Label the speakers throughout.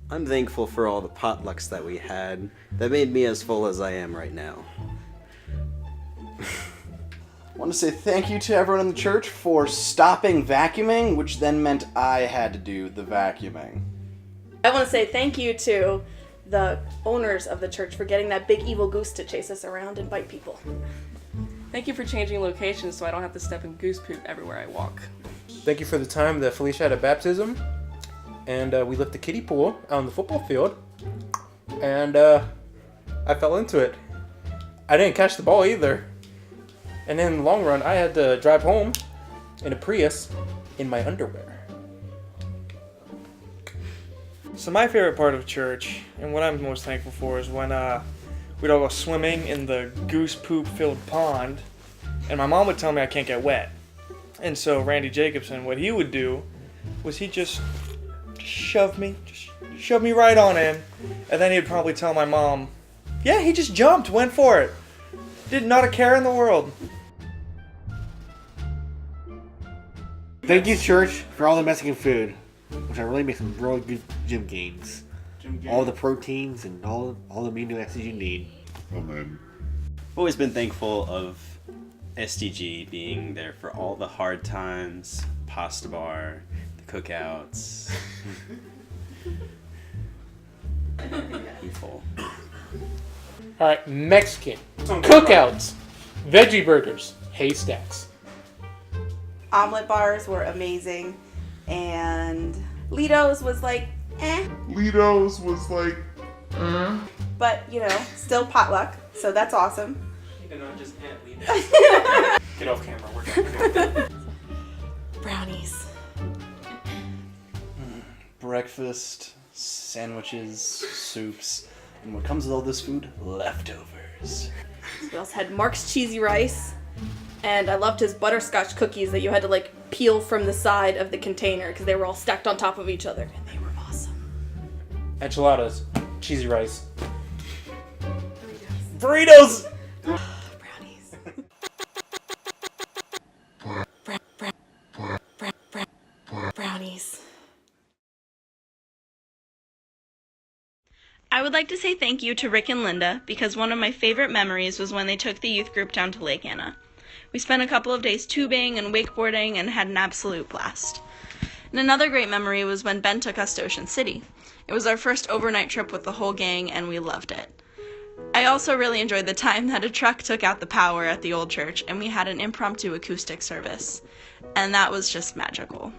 Speaker 1: I'm thankful for all the potlucks that we had that made me as full as I am right now.
Speaker 2: I want to say thank you to everyone in the church for stopping vacuuming, which then meant I had to do the vacuuming.
Speaker 3: I want to say thank you to the owners of the church for getting that big evil goose to chase us around and bite people.
Speaker 4: Thank you for changing locations so I don't have to step in goose poop everywhere I walk.
Speaker 5: Thank you for the time that Felicia had a baptism, and we left the kiddie pool out on the football field, and I fell into it. I didn't catch the ball either, and in the long run, I had to drive home in a Prius in my underwear.
Speaker 6: So my favorite part of church, and what I'm most thankful for, is when we'd all go swimming in the goose poop filled pond, and my mom would tell me I can't get wet. And so Randy Jacobson, what he would do was he'd just shove me right on in, and then he'd probably tell my mom, yeah, he just jumped, went for it. Did not a care in the world.
Speaker 7: Thank you, church, for all the Mexican food, which I really make some really good gym gains. All the proteins and all the amino acids you need.
Speaker 1: I've always been thankful of SDG being there for all the hard times, pasta bar, the cookouts. I'm full.
Speaker 5: Alright, Mexican. Cookouts. Veggie burgers. Haystacks.
Speaker 3: Omelet bars were amazing, and Lido's was like, but you know, still potluck, so that's awesome.
Speaker 5: Get off camera. We're done.
Speaker 3: Brownies.
Speaker 2: Breakfast, sandwiches, soups, and what comes with all this food? Leftovers.
Speaker 3: We also had Mark's cheesy rice, and I loved his butterscotch cookies that you had to like peel from the side of the container because they were all stacked on top of each other, and they were awesome.
Speaker 5: Enchiladas. Cheesy rice.
Speaker 2: Burritos!
Speaker 3: Brownies. Brownies.
Speaker 8: I would like to say thank you to Rick and Linda because one of my favorite memories was when they took the youth group down to Lake Anna. We spent a couple of days tubing and wakeboarding and had an absolute blast. And another great memory was when Ben took us to Ocean City. It was our first overnight trip with the whole gang and we loved it. I also really enjoyed the time that a truck took out the power at the old church and we had an impromptu acoustic service. And that was just magical.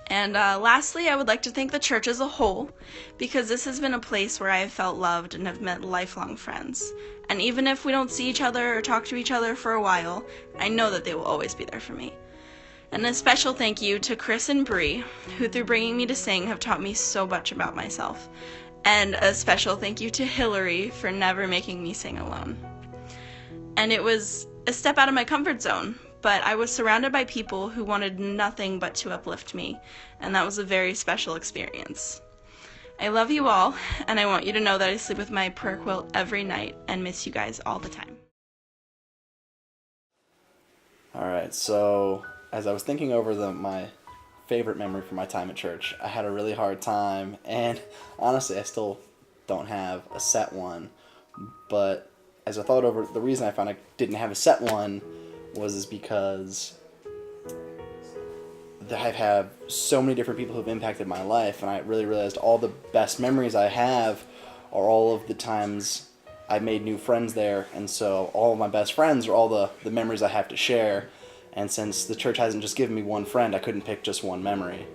Speaker 8: And lastly, I would like to thank the church as a whole, because this has been a place where I have felt loved and have met lifelong friends. And even if we don't see each other or talk to each other for a while, I know that they will always be there for me. And a special thank you to Chris and Bree, who through bringing me to sing have taught me so much about myself. And a special thank you to Hillary for never making me sing alone. And it was a step out of my comfort zone, but I was surrounded by people who wanted nothing but to uplift me, and that was a very special experience. I love you all, and I want you to know that I sleep with my prayer quilt every night and miss you guys all the time.
Speaker 2: Alright, so as I was thinking over my favorite memory from my time at church, I had a really hard time, and honestly I still don't have a set one, but as I thought over, the reason I found I didn't have a set one was because I've had so many different people who've impacted my life, and I really realized all the best memories I have are all of the times I made new friends there, and so all of my best friends are all the memories I have to share, and since the church hasn't just given me one friend, I couldn't pick just one memory.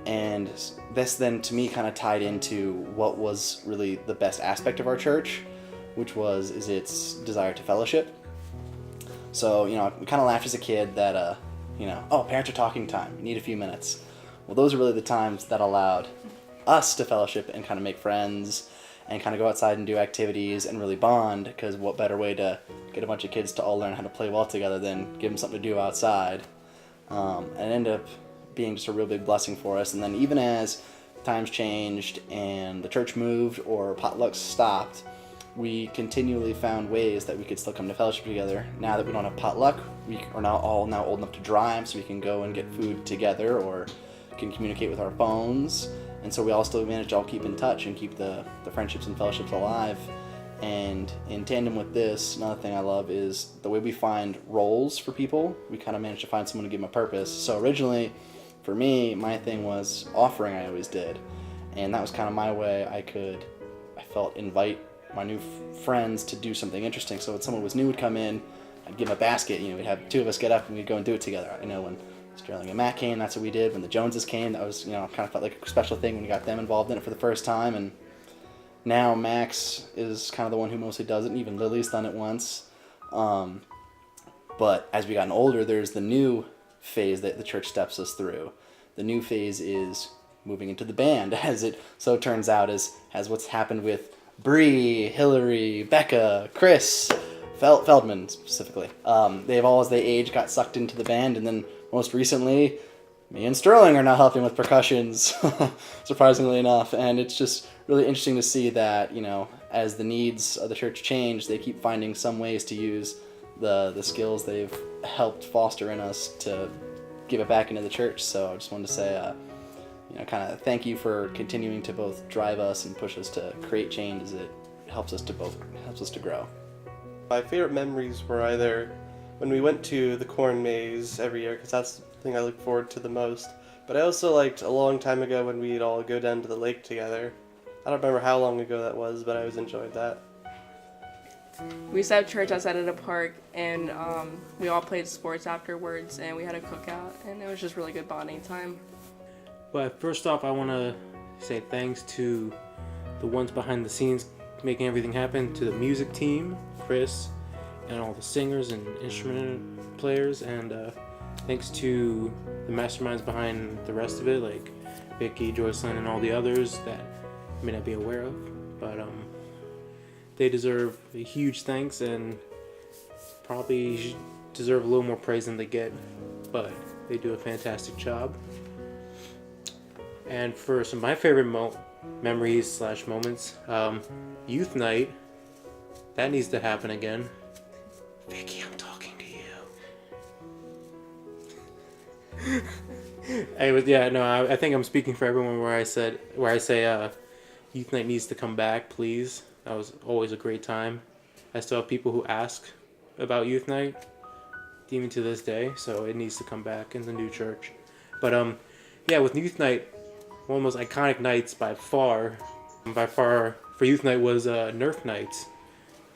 Speaker 2: And this then to me kind of tied into what was really the best aspect of our church, which is its desire to fellowship. So, you know, I kind of laughed as a kid that, oh, parents are talking time, you need a few minutes. Well, those are really the times that allowed us to fellowship and kind of make friends and kind of go outside and do activities and really bond, because what better way to get a bunch of kids to all learn how to play well together than give them something to do outside. And it ended up being just a real big blessing for us. And then even as times changed and the church moved or potlucks stopped, we continually found ways that we could still come to fellowship together. Now that we don't have potluck, we are now all old enough to drive, so we can go and get food together or can communicate with our phones, and so we all still manage to all keep in touch and keep the friendships and fellowships alive. And in tandem with this, another thing I love is the way we find roles for people. We kind of managed to find someone to give them a purpose. So originally, for me, my thing was offering. I always did, and that was kind of my way I felt invite my new friends to do something interesting. So when someone was new would come in, I'd give them a basket. We'd have two of us get up and we'd go and do it together. When Sterling and Matt came, that's what we did. When the Joneses came, that was, kind of felt like a special thing when we got them involved in it for the first time. And now Max is kind of the one who mostly does it, and even Lily's done it once. But as we gotten older, there's the new phase that the church steps us through. The new phase is moving into the band, as it so turns out, as what's happened with Bree, Hillary, Becca, Chris, Feldman specifically. They've all, as they age, got sucked into the band, and then most recently, me and Sterling are now helping with percussions, surprisingly enough. And it's just really interesting to see that, as the needs of the church change, they keep finding some ways to use the skills they've helped foster in us to give it back into the church. So I just wanted to say, kind of thank you for continuing to both drive us and push us to create change, as it helps us to grow.
Speaker 9: My favorite memories were either when we went to the corn maze every year, because that's the thing I look forward to the most. But I also liked a long time ago when we'd all go down to the lake together. I don't remember how long ago that was, but I always enjoyed that.
Speaker 4: We used to have church outside of the park, and we all played sports afterwards, and we had a cookout, and it was just really good bonding time.
Speaker 5: But first off, I want to say thanks to the ones behind the scenes making everything happen, to the music team, Chris, and all the singers and instrument players, and thanks to the masterminds behind the rest of it, like Vicky, Joycelyn, and all the others that I may not be aware of, but they deserve a huge thanks and probably deserve a little more praise than they get, but they do a fantastic job. And for some of my favorite memories / moments, youth night, that needs to happen again. Vicky, I'm talking to you. Anyways, I think I'm speaking for everyone where I say youth night needs to come back, please. That was always a great time. I still have people who ask about youth night, even to this day, so it needs to come back in the new church. But with youth night, one of the most iconic nights by far for youth night was Nerf nights.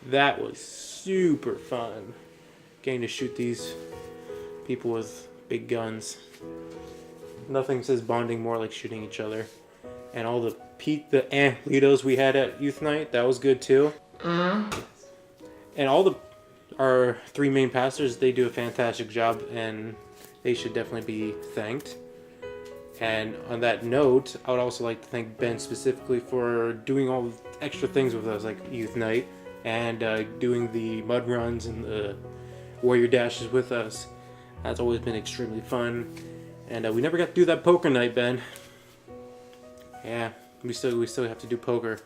Speaker 5: That was super fun. Getting to shoot these people with big guns. Nothing says bonding more like shooting each other. And all the Litos we had at youth night, that was good too. And our three main pastors, they do a fantastic job, and they should definitely be thanked. And on that note, I would also like to thank Ben specifically for doing all the extra things with us, like youth night, and doing the mud runs and the warrior dashes with us. That's always been extremely fun. And we never got to do that poker night, Ben. Yeah, we still have to do poker.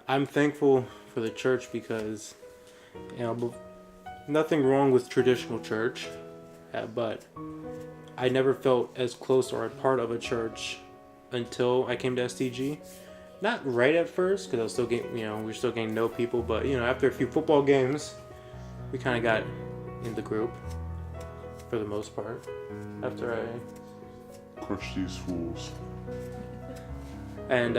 Speaker 5: I'm thankful for the church because, nothing wrong with traditional church, but I never felt as close or a part of a church until I came to STG. Not right at first, because I was still getting, we were still getting to know people, but after a few football games, we kind of got in the group for the most part. After I
Speaker 10: crush these fools.
Speaker 5: And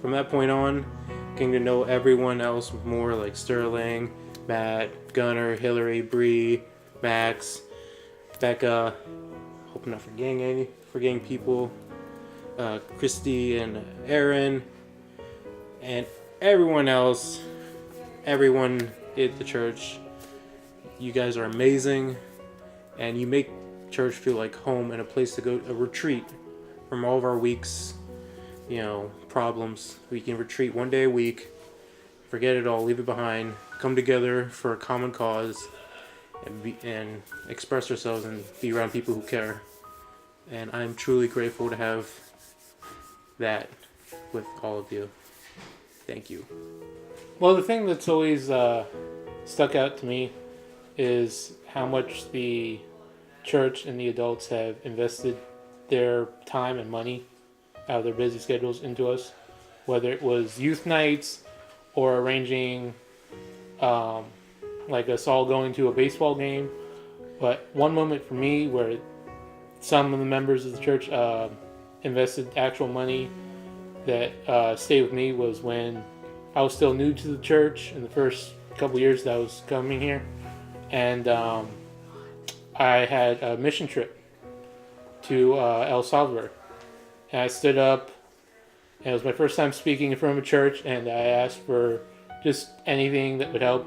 Speaker 5: from that point on, getting to know everyone else more, like Sterling, Matt, Gunnar, Hillary, Bree, Max, Becca. Hope I'm not forgetting people. Christy and Aaron, and everyone else. Everyone at the church. You guys are amazing, and you make church feel like home and a place to go, a retreat from all of our weeks. Problems. We can retreat one day a week, forget it all, leave it behind, come together for a common cause, and express ourselves and be around people who care. And I'm truly grateful to have that with all of you. Thank you.
Speaker 11: Well, the thing that's always stuck out to me is how much the church and the adults have invested their time and money out of their busy schedules into us, whether it was youth nights or arranging like us all going to a baseball game. But one moment for me where some of the members of the church invested actual money that stayed with me was when I was still new to the church in the first couple years that I was coming here. And I had a mission trip to El Salvador. And I stood up, and it was my first time speaking in front of a church, and I asked for just anything that would help.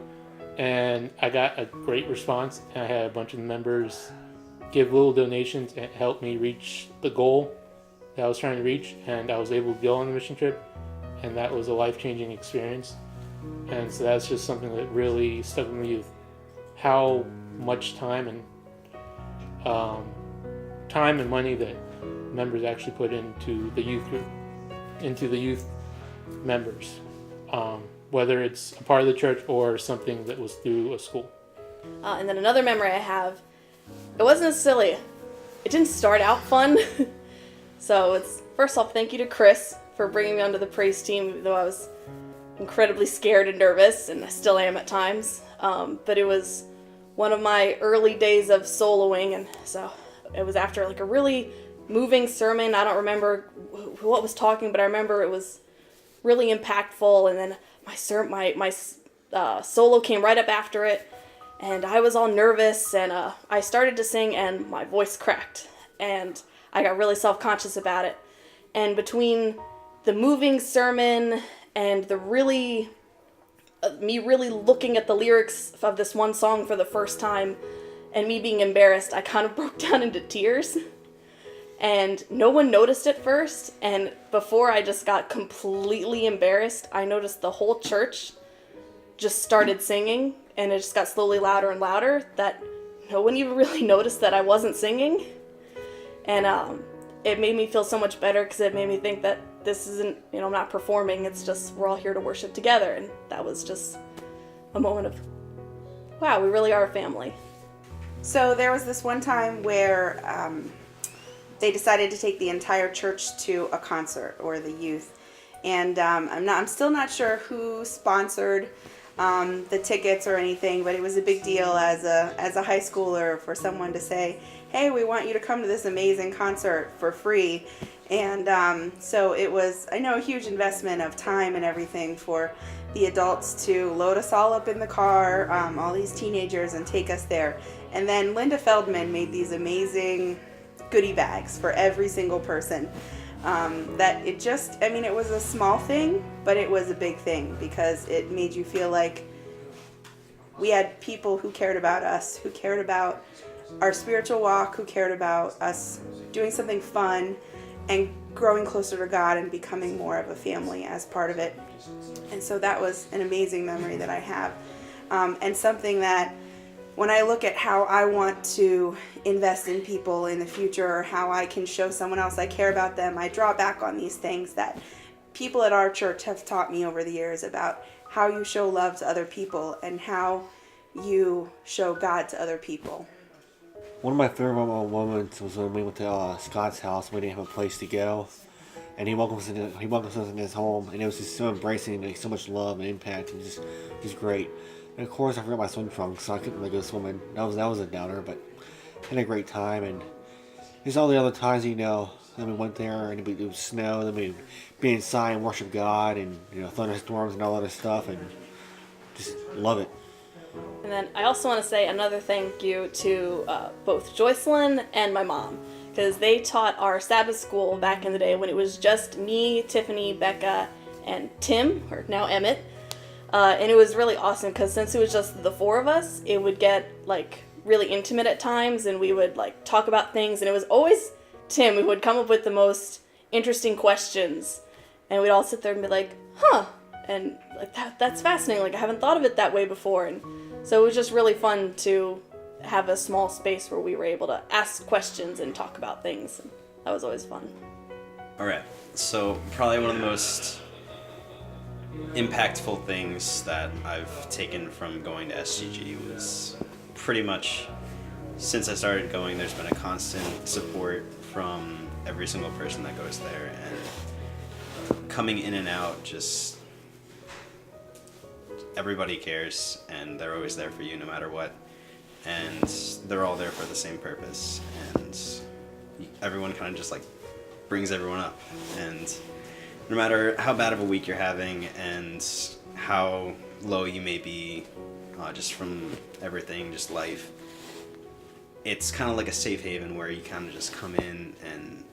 Speaker 11: And I got a great response, and I had a bunch of members give little donations and help me reach the goal that I was trying to reach, and I was able to go on the mission trip, and that was a life-changing experience. And so that's just something that really stuck with me, how much time and money that members actually put into the youth group, into the youth members, whether it's a part of the church or something that was through a school.
Speaker 3: And then another memory I have, it wasn't necessarily, it didn't start out fun. So it's, first off, thank you to Chris for bringing me onto the praise team, even though I was incredibly scared and nervous, and I still am at times. But it was one of my early days of soloing, and so it was after like a really moving sermon. I don't remember what was talking, but I remember it was really impactful, and then my solo came right up after it, and I was all nervous, and I started to sing, and my voice cracked, and I got really self-conscious about it. And between the moving sermon and the me really looking at the lyrics of this one song for the first time and me being embarrassed, I kind of broke down into tears. And no one noticed at first, and before I just got completely embarrassed, I noticed the whole church just started singing, and it just got slowly louder and louder, that no one even really noticed that I wasn't singing. And it made me feel so much better, because it made me think that this isn't, I'm not performing, it's just we're all here to worship together. And that was just a moment of, wow, we really are a family.
Speaker 10: So there was this one time where they decided to take the entire church to a concert, or the youth. And I'm still not sure who sponsored the tickets or anything, but it was a big deal as a high schooler for someone to say, hey, we want you to come to this amazing concert for free. And so it was, I know, a huge investment of time and everything for the adults to load us all up in the car, all these teenagers, and take us there. And then Linda Feldman made these amazing goodie bags for every single person. That it just, it was a small thing, but it was a big thing, because it made you feel like we had people who cared about us, who cared about our spiritual walk, who cared about us doing something fun and growing closer to God and becoming more of a family as part of it. And so that was an amazing memory that I have, and something that when I look at how I want to invest in people in the future, or how I can show someone else I care about them, I draw back on these things that people at our church have taught me over the years about how you show love to other people and how you show God to other people.
Speaker 7: One of my favorite moments was when we went to Scott's house. We didn't have a place to go, and he welcomed us in his home, and it was just so embracing, like so much love and impact, and just it was great. And of course, I forgot my swim trunks, so I couldn't really go swimming. That was a downer, but had a great time. And there's all the other times, then we went there, and it would snow, then we'd be inside and worship God, and thunderstorms and all that other stuff, and just love it.
Speaker 3: And then I also want to say another thank you to both Joycelyn and my mom, because they taught our Sabbath school back in the day when it was just me, Tiffany, Becca, and Tim, or now Emmett. And it was really awesome, because since it was just the four of us, it would get really intimate at times, and we would talk about things, and it was always Tim who would come up with the most interesting questions, and we'd all sit there and be like, huh, and that's fascinating, I haven't thought of it that way before. And so it was just really fun to have a small space where we were able to ask questions and talk about things. And that was always fun.
Speaker 1: All right, so probably one of the most impactful things that I've taken from going to SGG was pretty much since I started going, there's been a constant support from every single person that goes there, and coming in and out, just everybody cares, and they're always there for you no matter what, and they're all there for the same purpose, and everyone kind of just like brings everyone up, and no matter how bad of a week you're having and how low you may be, just from everything, just life, it's kind of like a safe haven where you kind of just come in and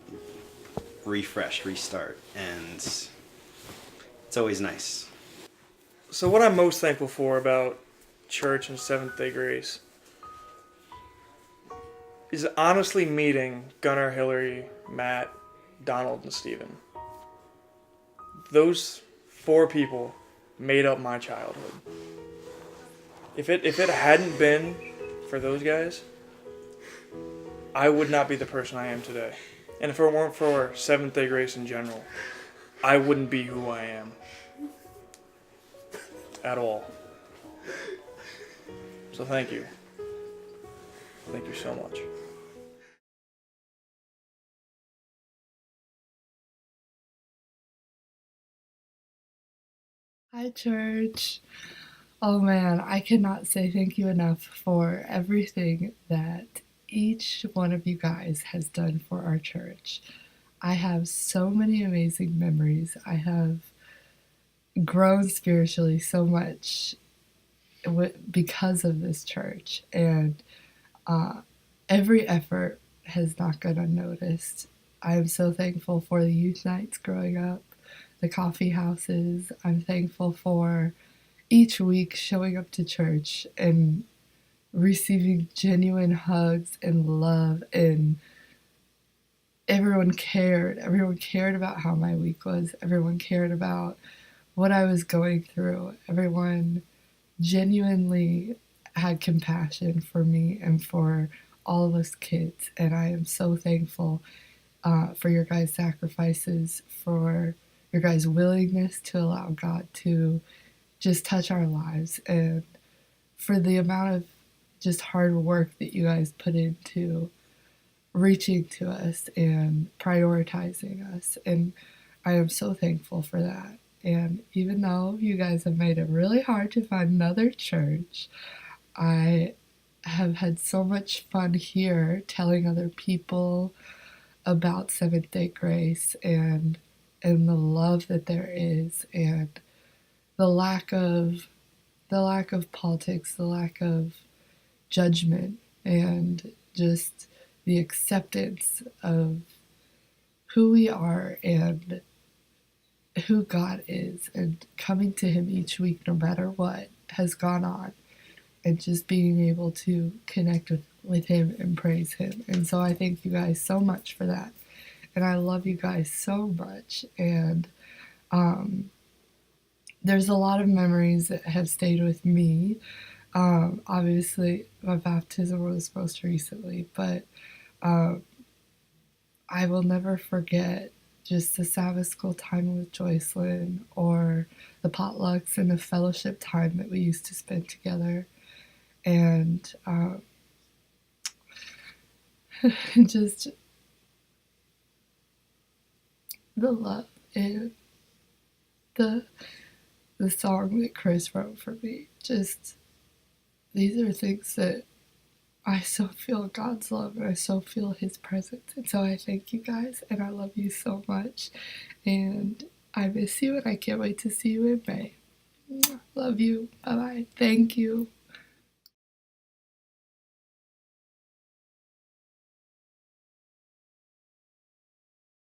Speaker 1: refresh, restart, and it's always nice.
Speaker 6: So what I'm most thankful for about church and Seventh-day Grace is honestly meeting Gunnar, Hillary, Matt, Donald, and Steven. Those 4 people made up my childhood. If it hadn't been for those guys, I would not be the person I am today. And if it weren't for Seventh-day Grace in general, I wouldn't be who I am. At all. So thank you. Thank you so much.
Speaker 12: Hi, church. Oh man, I cannot say thank you enough for everything that each one of you guys has done for our church. I have so many amazing memories. I have grown spiritually so much because of this church, and every effort has not gone unnoticed. I am so thankful for the youth nights growing up, the coffee houses. I'm thankful for each week showing up to church and receiving genuine hugs and love, and everyone cared. Everyone cared about how my week was. Everyone cared about what I was going through. Everyone genuinely had compassion for me and for all of us kids, and I am so thankful for your guys' sacrifices, for your guys' willingness to allow God to just touch our lives, and for the amount of just hard work that you guys put into reaching to us and prioritizing us. And I am so thankful for that. And even though you guys have made it really hard to find another church, I have had so much fun here telling other people about Seventh-day Grace and the love that there is, and the lack of politics, the lack of judgment, and just the acceptance of who we are and who God is, and coming to Him each week no matter what has gone on, and just being able to connect with Him and praise Him. And so I thank you guys so much for that. And I love you guys so much. And there's a lot of memories that have stayed with me. Obviously, my baptism was most recently, but I will never forget just the Sabbath school time with Joycelyn, or the potlucks and the fellowship time that we used to spend together. And just the love and the song that Chris wrote for me. Just, these are things that I so feel God's love, and I so feel His presence. And so I thank you guys, and I love you so much. And I miss you, and I can't wait to see you in May. Love you. Bye-bye. Thank you.